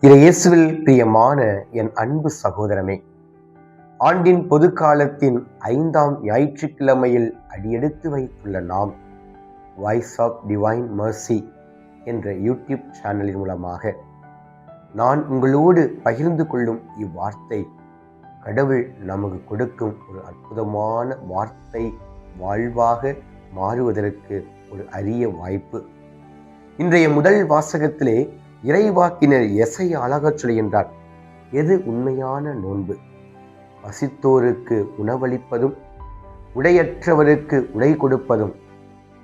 இயேசுவில் பிரியமான என் அன்பு சகோதரமே, ஆண்டின் பொது காலத்தின் 5ஆம் ஞாயிற்றுக்கிழமையில் அடியெடுத்து வைத்துள்ள நாம் வாய்ஸ் ஆஃப் டிவைன் மர்சி என்ற யூடியூப் சேனலின் மூலமாக நான் உங்களோடு பகிர்ந்து கொள்ளும் இவ்வார்த்தை கடவுள் நமக்கு கொடுக்கும் ஒரு அற்புதமான வார்த்தை வாழ்வாக மாறுவதற்கு ஒரு அரிய வாய்ப்பு. இன்றைய முதல் வாசகத்திலே இறைவாக்கினர் எசையா அழகாச் சொல்கின்றார், எது உண்மையான நோன்பு? பசித்தோருக்கு உணவளிப்பதும், உடையற்றவருக்கு உடை கொடுப்பதும்,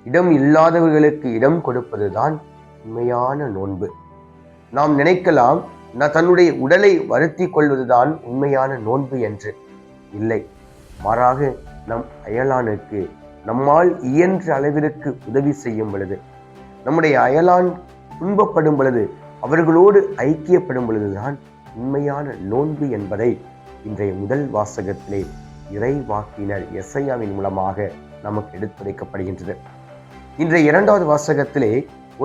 இடம் இல்லாதவர்களுக்கு இடம் கொடுப்பதுதான் உண்மையான நோன்பு. நாம் நினைக்கலாம், தன்னுடைய உடலை வருத்தி கொள்வதுதான் உண்மையான நோன்பு என்று. இல்லை, மாறாக நம் அயலானுக்கு நம்மால் இயன்ற அளவிற்கு உதவி செய்யும் பொழுது, நம்முடைய அயலான் துன்பப்படும் பொழுது, அவர்களோடு ஐக்கியப்படும் பொழுதுதான் உண்மையான நோன்பு என்பதை இன்றைய முதல் வாசகத்திலே இறைவாக்கினர் எசையாவின் மூலமாக நமக்கு எடுத்துரைக்கப்படுகின்றது. இன்றைய 2வது வாசகத்திலே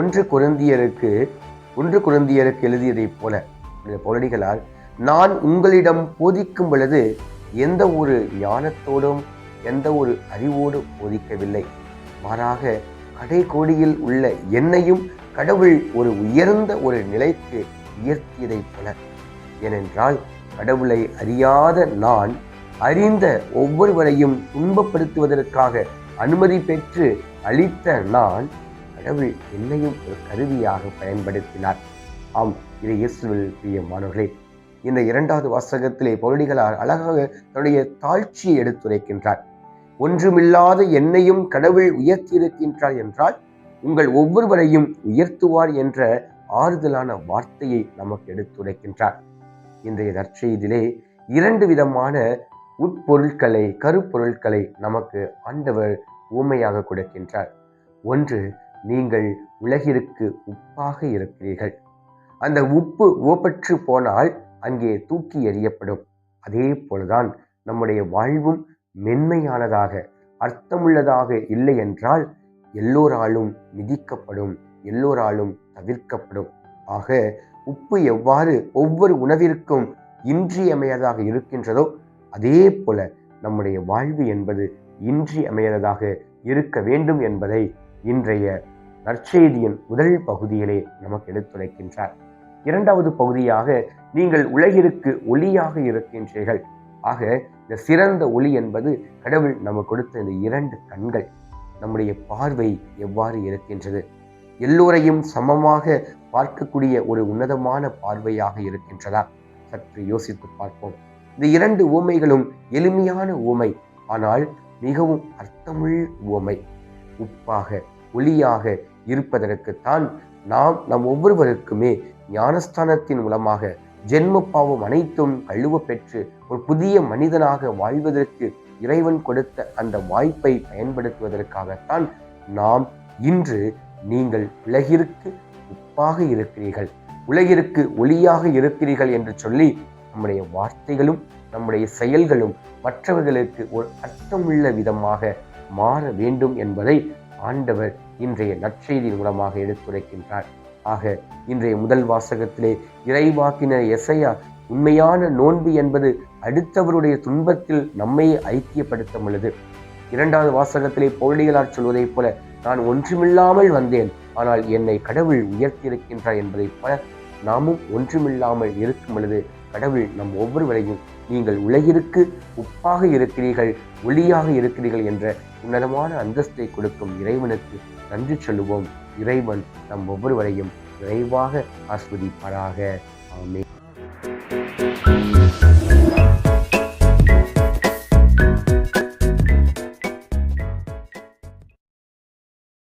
1 கொரிந்தியருக்கு எழுதியதைப் போல பவுலடிகளார், நான் உங்களிடம் போதிக்கும் பொழுது எந்த ஒரு ஞானத்தோடும் எந்த ஒரு அறிவோடும் போதிக்கவில்லை, மாறாக கடைக்கோடியில் உள்ள என்னையும் கடவுள் ஒரு உயர்ந்த ஒரு நிலைக்கு உயர்த்தியதைப் போல. ஏனென்றால் கடவுளை அறியாத நான் அறிந்த ஒவ்வொருவரையும் துன்பப்படுத்துவதற்காக அனுமதி பெற்று அளித்த நான், கடவுள் என்னையும் ஒரு கருவியாக பயன்படுத்தினார். ஆம், இது இயேசுவில் பிரியமானவர்களே, இந்த 2வது வாசகத்திலே பவுலடிகளார் அழகாக தன்னுடைய தாழ்ச்சியை எடுத்துரைக்கின்றார். ஒன்றுமில்லாத என்னையும் கடவுள் உயர்த்தியிருக்கின்றார் என்றால் உங்கள் ஒவ்வொருவரையும் உயர்த்துவார் என்ற ஆறுதலான வார்த்தையை நமக்கு எடுத்துரைக்கின்றார். இன்றைய நற்செய்தியிலே 2 விதமான உட்பொருட்களை, கருப்பொருட்களை நமக்கு ஆண்டவர் உவமையாக கொடுக்கின்றார். ஒன்று, நீங்கள் உலகிற்கு உப்பாக இருக்கிறீர்கள். அந்த உப்பு உவப்பற்று போனால் அங்கே தூக்கி எறியப்படும். அதே போலதான் நம்முடைய வாழ்வும் மென்மையானதாக, அர்த்தமுள்ளதாக இல்லை என்றால் எல்லோராலும் மிதிக்கப்படும், எல்லோராலும் தவிர்க்கப்படும். ஆக உப்பு எவ்வாறு ஒவ்வொரு உணவிற்கும் இன்றியமையாததாக இருக்கின்றதோ, அதே போல நம்முடைய வாழ்வு என்பது இன்றியமையாததாக இருக்க வேண்டும் என்பதை இன்றைய நற்செய்தியின் முதல் பகுதியிலே நமக்கு எடுத்துரைக்கின்றார். 2வது பகுதியாக, நீங்கள் உலகிற்கு ஒளியாக இருக்கின்றீர்கள். ஆக இந்த சிறந்த ஒளி என்பது கடவுள் நமக்கு கொடுத்த இந்த 2 கண்கள். நம்முடைய பார்வை எவ்வாறு இருக்கின்றது? எல்லோரையும் சமமாக பார்க்கக்கூடிய ஒரு உன்னதமான பார்வையாக இருக்கின்றதா? சற்று யோசித்து பார்ப்போம். இந்த 2 உவமைகளும் எளிமையான உவமை, ஆனால் மிகவும் அர்த்தமுள்ள உவமை. உப்பாக ஒளியாக இருப்பதற்குத்தான் நம் ஒவ்வொருவருக்குமே ஞானஸ்தானத்தின் மூலமாக ஜென்ம பாவம் அனைத்தும் கழுவ பெற்று ஒரு புதிய மனிதனாக வாழ்வதற்கு இறைவன் கொடுத்த அந்த வாய்ப்பை பயன்படுத்துவதற்காகத்தான் நாம் இன்று, நீங்கள் உலகிற்கு உப்பாக இருக்கிறீர்கள், உலகிற்கு ஒளியாக இருக்கிறீர்கள் என்று சொல்லி நம்முடைய வார்த்தைகளும் நம்முடைய செயல்களும் மற்றவர்களுக்கு ஒரு அர்த்தமுள்ள விதமாக மாற வேண்டும் என்பதை ஆண்டவர் இன்றைய நற்செய்தியின் மூலமாக எடுத்துரைக்கின்றார். ஆக இன்றைய முதல் வாசகத்திலே இறைவாக்கினர் எசையா உண்மையான நோன்பு என்பது அடுத்தவருடைய துன்பத்தில் நம்மை ஐக்கியப்படுத்தும் பொழுது, 2வது வாசகத்திலே பவுலடிகளார் சொல்வதைப் போல, நான் ஒன்றுமில்லாமல் வந்தேன், ஆனால் என்னை கடவுள் உயர்த்தியிருக்கின்றார் என்பதைப் போல நாமும் ஒன்றுமில்லாமல் இருக்கும் பொழுது கடவுள் நம் ஒவ்வொருவரையும், நீங்கள் உலகிற்கு உப்பாக இருக்கிறீர்கள், ஒளியாக இருக்கிறீர்கள் என்ற உன்னதமான அந்தஸ்தை கொடுக்கும் இறைவனுக்கு நன்றி சொல்லுவோம். இறைவன் நம் ஒவ்வொருவரையும் விரைவாக ஆஸ்வதிப்பாராக. ஆமென்.